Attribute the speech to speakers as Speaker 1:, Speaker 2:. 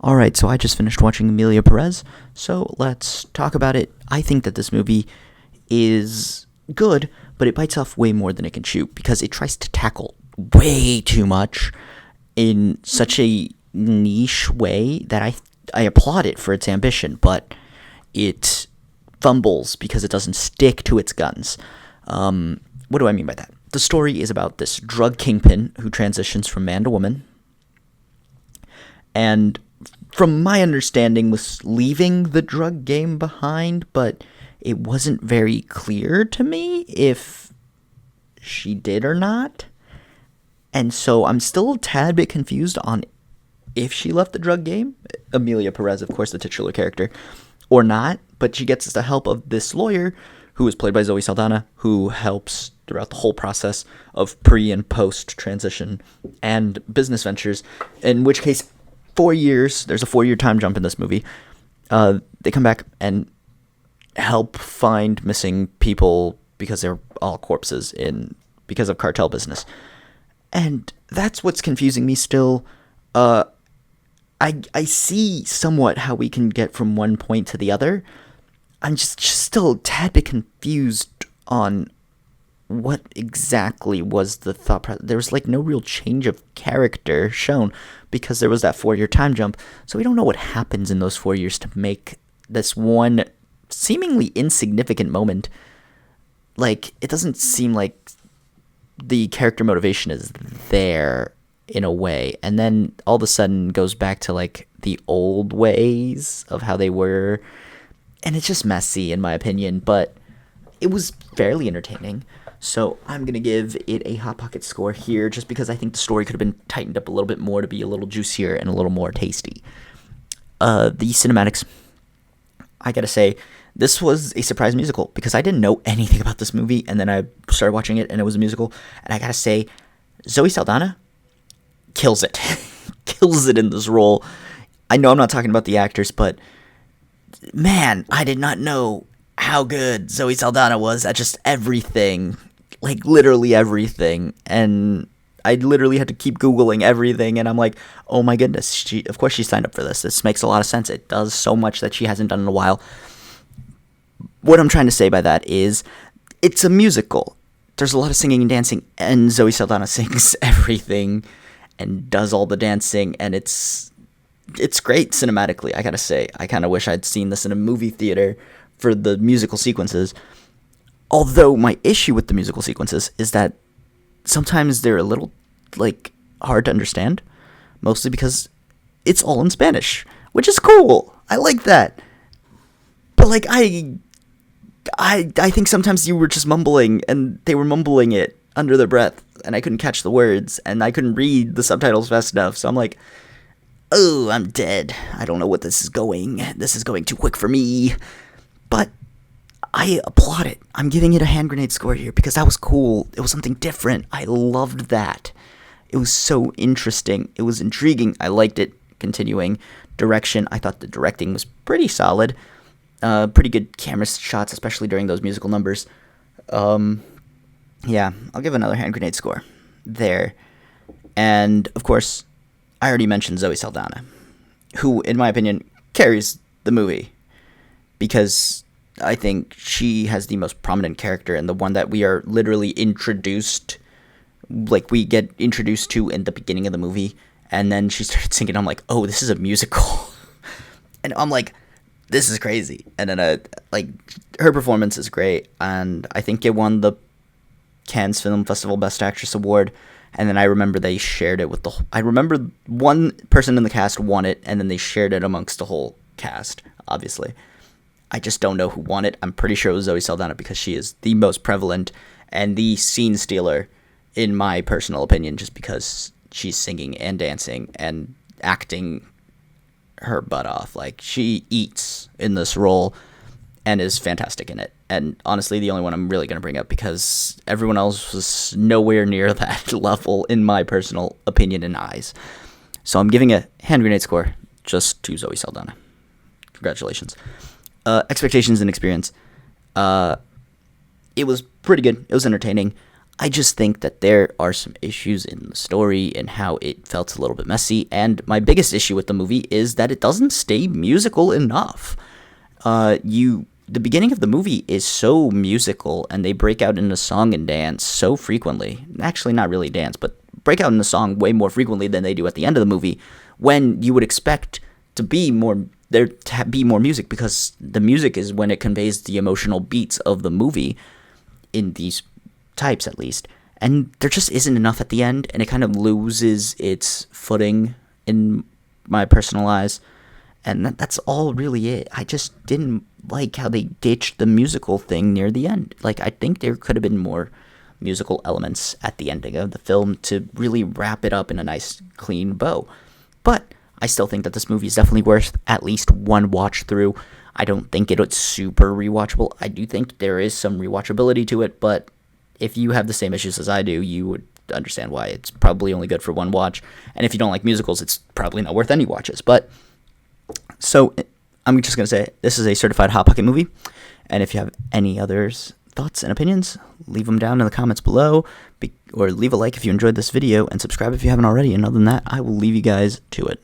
Speaker 1: Alright, so I just finished watching Emilia Perez, so let's talk about it. I think that this movie is good, but it bites off way more than it can chew because it tries to tackle way too much in such a niche way that I applaud it for its ambition, but it fumbles because it doesn't stick to its guns. What do I mean by that? The story is about this drug kingpin who transitions from man to woman, and from my understanding, was leaving the drug game behind, but it wasn't very clear to me if she did or not. And so I'm still a tad bit confused on if she left the drug game, Emilia Perez, of course, the titular character, or not. But she gets the help of this lawyer, who is played by Zoe Saldana, who helps throughout the whole process of pre and post transition and business ventures, in which case 4 years, there's a 4-year time jump in this movie. They come back and help find missing people because they're all corpses because of cartel business. And that's what's confusing me still. I see somewhat how we can get from one point to the other. I'm just still a tad bit confused on what exactly was the thought process. There was no real change of character shown because there was that 4-year time jump. So we don't know what happens in those 4 years to make this one seemingly insignificant moment. It doesn't seem like the character motivation is there in a way. And then all of a sudden goes back to the old ways of how they were. And it's just messy in my opinion, but it was fairly entertaining. So I'm going to give it a Hot Pocket score here just because I think the story could have been tightened up a little bit more to be a little juicier and a little more tasty. The cinematics, I got to say, this was a surprise musical because I didn't know anything about this movie, and then I started watching it and it was a musical, and I got to say, Zoe Saldana kills it. Kills it in this role. I know I'm not talking about the actors, but man, I did not know how good Zoe Saldana was at just everything. Literally everything. And I literally had to keep Googling everything, and I'm like, oh my goodness, of course she signed up for this. This makes a lot of sense. It does so much that she hasn't done in a while. What I'm trying to say by that is, it's a musical. There's a lot of singing and dancing, and Zoe Saldana sings everything and does all the dancing, and it's great cinematically, I gotta say. I kind of wish I'd seen this in a movie theater for the musical sequences. Although my issue with the musical sequences is that sometimes they're a little, hard to understand. Mostly because it's all in Spanish, which is cool. I like that. But, I think sometimes you were just mumbling, and they were mumbling it under their breath, and I couldn't catch the words, and I couldn't read the subtitles fast enough, so I'm like, oh, I'm dead. I don't know what this is going. This is going too quick for me. But I applaud it. I'm giving it a hand grenade score here because that was cool. It was something different. I loved that. It was so interesting. It was intriguing. I liked it. Continuing direction. I thought the directing was pretty solid. Pretty good camera shots, especially during those musical numbers. Yeah, I'll give another hand grenade score there. And, of course, I already mentioned Zoe Saldana, who, in my opinion, carries the movie because I think she has the most prominent character and the one that we are literally introduced, we get introduced to in the beginning of the movie, and then she started singing. I'm like, oh, this is a musical. And I'm like, this is crazy. And then, her performance is great, and I think it won the Cannes Film Festival Best Actress Award. And then I remember they shared it with I remember one person in the cast won it, and then they shared it amongst the whole cast, obviously. I just don't know who won it. I'm pretty sure it was Zoe Saldana because she is the most prevalent and the scene stealer, in my personal opinion, just because she's singing and dancing and acting her butt off. She eats in this role and is fantastic in it. And honestly, the only one I'm really going to bring up because everyone else was nowhere near that level, in my personal opinion and eyes. So I'm giving a hand grenade score just to Zoe Saldana. Congratulations. Expectations and experience. It was pretty good. It was entertaining. I just think that there are some issues in the story and how it felt a little bit messy. And my biggest issue with the movie is that it doesn't stay musical enough. The beginning of the movie is so musical, and they break out into song and dance so frequently. Actually, not really dance, but break out into song way more frequently than they do at the end of the movie. When you would expect to be more there to be more music, because the music is when it conveys the emotional beats of the movie in these types at least, and there just isn't enough at the end, and it kind of loses its footing in my personal eyes, and that's all really it. I just didn't like how they ditched the musical thing near the end. Like, I think there could have been more musical elements at the ending of the film to really wrap it up in a nice clean bow, but I still think that this movie is definitely worth at least one watch through. I don't think it's super rewatchable. I do think there is some rewatchability to it, but if you have the same issues as I do, you would understand why it's probably only good for one watch. And if you don't like musicals, it's probably not worth any watches. But so I'm just going to say this is a certified Hot Pocket movie. And if you have any others thoughts and opinions, leave them down in the comments below, or leave a like if you enjoyed this video, and subscribe if you haven't already. And other than that, I will leave you guys to it.